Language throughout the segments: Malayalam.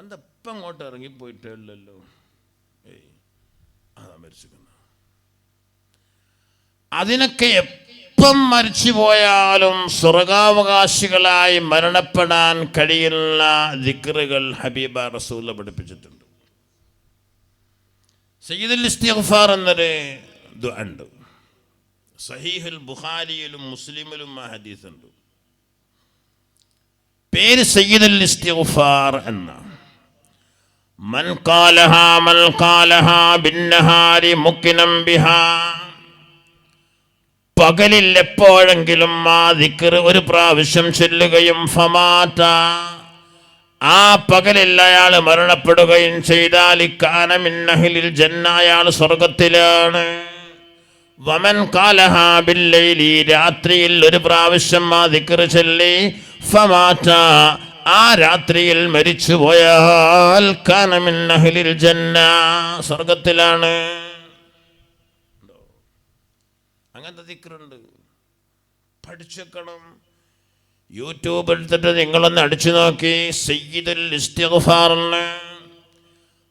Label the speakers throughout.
Speaker 1: എന്തപ്പം അങ്ങോട്ട് ഇറങ്ങിപ്പോയിട്ടല്ലോ. അതാ മരിച്ചിരിക്കുന്നത്. അതിനൊക്കെ എപ്പം മരിച്ചു പോയാലും സ്വർഗാവകാശികളായി മരണപ്പെടാൻ കഴിയുന്ന ദിക്റുകൾ ഹബീബ റസൂൽ പഠിപ്പിച്ചിട്ടുണ്ട്. സയ്യിദുൽ ഇസ്തിഗ്ഫാർ എന്നൊരു ദുആ ഉണ്ട്. സഹീഹുൽ ബുഖാരിയിലും മുസ്ലിമിലും ആ ഹദീസ് ഉണ്ട്. പേര് സയ്യിദുൽ ഇസ്തിഗ്ഫാർ എന്ന. മൻ ഖാലഹാ ബിന്നഹാരി മുഖിനം ബിഹാ. പകലിൽ എപ്പോഴെങ്കിലും ആ ദിക്ർ ഒരു പ്രാവശ്യം ചൊല്ലുകയും ഫമാത, ആ പകലിൽ അയാൾ മരണപ്പെടുകയും ചെയ്താൽ കാന മിൻ അഹ്ലിൽ ജന്ന, അയാൾ സ്വർഗത്തിലാണ്. വമൻ ഖാലഹാ ബില്ലൈലി, രാത്രിയിൽ ഒരു പ്രാവശ്യം ആ ദിക്ർ ചൊല്ലി ഫമാത, ആ രാത്രിയിൽ മരിച്ചു പോയാൽ കാന മിൻ അഹ്ലിൽ ജന്ന, സ്വർഗത്തിലാണ്. അങ്ങനത്തെ ദിക്റുണ്ട്, പഠിച്ചേക്കണം. യൂട്യൂബ് എടുത്തിട്ട് നിങ്ങളൊന്ന് അടിച്ചു നോക്കി സയ്യിദുൽ ഇസ്തിഗ്ഫാറിന്.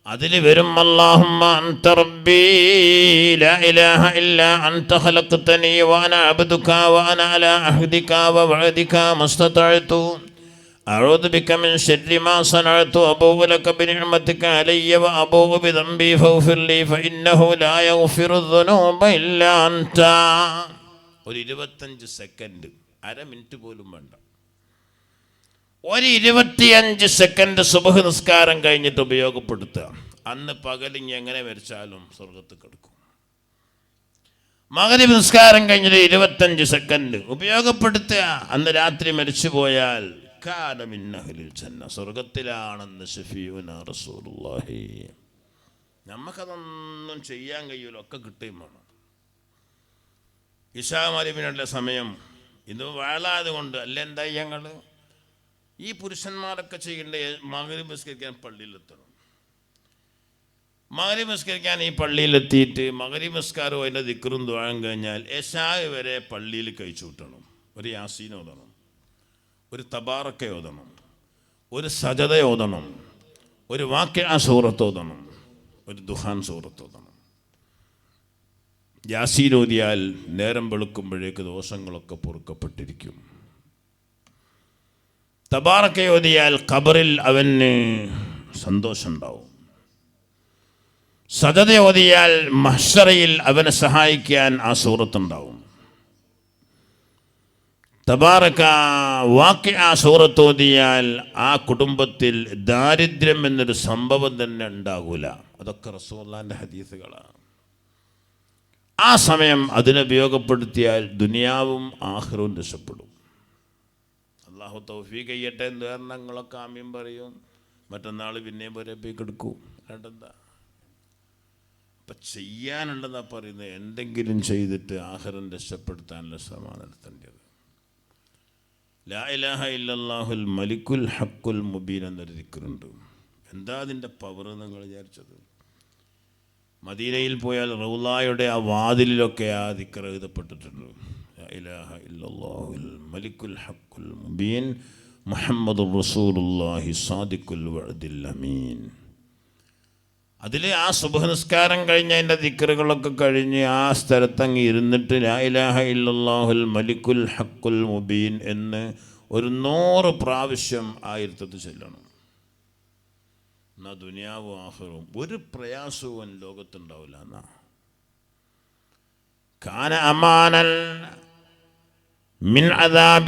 Speaker 1: അതിൽ വരും അല്ലാഹുമ്മ അൻത റബ്ബി ലാ ഇലാഹ ഇല്ലാ അൻത ഖലഖ്തനി വഅന അബ്ദുക വഅന അലാ അഹ്ദിക വവഅദിക മസ്തതഅതു അഊദു ബിക മിൻ ശർരി മാ സനഅതു അബൂഉ ലക ബിനിഅമതിക അലയ്യ വഅബൂഉ ബിദംബി ഫഗ്ഫിർ ലി ഫഇന്നഹു ലാ യഗ്ഫിറു ദുനൂബ ഇല്ലാ അൻത. ഒരു 25 സെക്കൻഡ്, അര മിനിറ്റ് പോലും വേണ്ട. ഒരു 25 സെക്കൻഡ് സുബ്ഹ് നിസ്കാരം കഴിഞ്ഞിട്ട് ഉപയോഗപ്പെടുത്തുക. അന്ന് പകലിങ്ങി എങ്ങനെ മരിച്ചാലും സ്വർഗത്ത് കിടക്കും. മഗ്‌രിബ് നിസ്കാരം കഴിഞ്ഞിട്ട് 25 സെക്കൻഡ് ഉപയോഗപ്പെടുത്തുക. അന്ന് രാത്രി മരിച്ചു പോയാൽ കാന മിൻ അഹ്ലിൽ ജന്ന, സ്വർഗത്തിലാണെന്ന് ശഫീഉനാ റസൂലുള്ളാഹി. നമുക്കതൊന്നും ചെയ്യാൻ കഴിയൂല, ഒക്കെ കിട്ടുകയും വേണം. ഇശാ മഗ്‌രിബിനുള്ള സമയം ഇത് വാളായത് കൊണ്ട് അല്ല. എന്താ ഞങ്ങൾ ഈ പുരുഷന്മാരൊക്കെ ചെയ്യേണ്ട മഗ്‌രിബ് നിസ്കരിക്കാൻ പള്ളിയിലെത്തണം. മഗ്‌രിബ് നിസ്കരിക്കാൻ ഈ പള്ളിയിലെത്തിയിട്ട് മഗ്‌രിബ് നിസ്കാരവും അതിൻ്റെ ദിക്റും ദുആയും കഴിഞ്ഞാൽ ഇശാ വരെ പള്ളിയിൽ കഴിച്ചു വിട്ടണം. ഒരു യാസീൻ ഓതണം, ഒരു തബാറക്ക ഓതണം, ഒരു സജദ ഓതണം, ഒരു വാഖിഅ സൂറത്ത് ഓതണം, ഒരു ദുഹാൻ സൂറത്ത് ഓതണം. യാസീൻ ഓതിയാൽ നേരം വെളുക്കുമ്പോഴേക്ക് ദോഷങ്ങളൊക്കെ പൊറുക്കപ്പെട്ടിരിക്കും. തബാറക്ക ഓതിയാൽ ഖബറിൽ അവന് സന്തോഷം ഉണ്ടാവും. സജദ ഓതിയാൽ മഹ്ശറയിൽ അവനെ സഹായിക്കാൻ ആ സൂറത്തുണ്ടാവും. തബാറക വാഖിഅ സൂറത്ത് ഓതിയാൽ ആ കുടുംബത്തിൽ ദാരിദ്ര്യം എന്നൊരു സംഭവം തന്നെ ഉണ്ടാകൂല. അതൊക്കെ റസൂലുള്ളാഹിന്റെ ഹദീസുകളാണ്. ആ സമയം അതിനെ ഉപയോഗപ്പെടുത്തിയാൽ ദുനിയാവും ആഖിറവും രക്ഷപ്പെടും. അള്ളാഹു തൗഫീഖ് ചെയ്യട്ടെ. ഉദാഹരണങ്ങളൊക്കെ ആമീൻ പറയും. മറ്റന്നാൾ പിന്നെയും പോരേക്ക് എടുക്കൂ. അല്ലാണ്ടെന്താ അപ്പം ചെയ്യാനുള്ളതാ പറയുന്നത്. എന്തെങ്കിലും ചെയ്തിട്ട് ആഖിറം രക്ഷപ്പെടുത്താനുള്ള ശ്രമമാണ് നടത്തേണ്ടത്. ലാ ഇലാഹ ഇല്ലല്ലാഹുൽ മലിക്കുൽ ഹഖുൽ മുബീൻ എന്നൊരു ദിക്റുണ്ട്. എന്താ അതിൻ്റെ പവർ നിങ്ങൾ വിചാരിച്ചത്? മദീനയിൽ പോയാൽ റൗളായുടെ ആ വാതിലിലൊക്കെ ആ ദിക്ർ എഴുതപ്പെട്ടിട്ടുണ്ട്. ലാ ഇലാഹ ഇല്ലല്ലാഹുൽ മലിക്കുൽ ഹഖുൽ മുബീൻ മുഹമ്മദുർ റസൂലുള്ളാഹി സാദിഖുൽ വഅദിൽ അമീൻ. അതിൽ ആ സുബ്ഹ് നിസ്കാരം കഴിഞ്ഞ അതിൻ്റെ ദിക്റുകളൊക്കെ കഴിഞ്ഞ് ആ സ്ഥലത്തങ്ങ് ഇരുന്നിട്ട് ലാ ഇലാഹ ഇല്ലല്ലാഹുൽ മലിക്കുൽ ഹഖുൽ മുബീൻ എന്ന് ഒരു 100 പ്രാവശ്യം ആയിരത്തത് ചൊല്ലണം. എന്നാ ദുനിയാവും ആഖിറവും ഒരു പ്രയാസവും ലോകത്തുണ്ടാവില്ല. എന്നാ കാന അമാനൻ മിൻ അദാബ്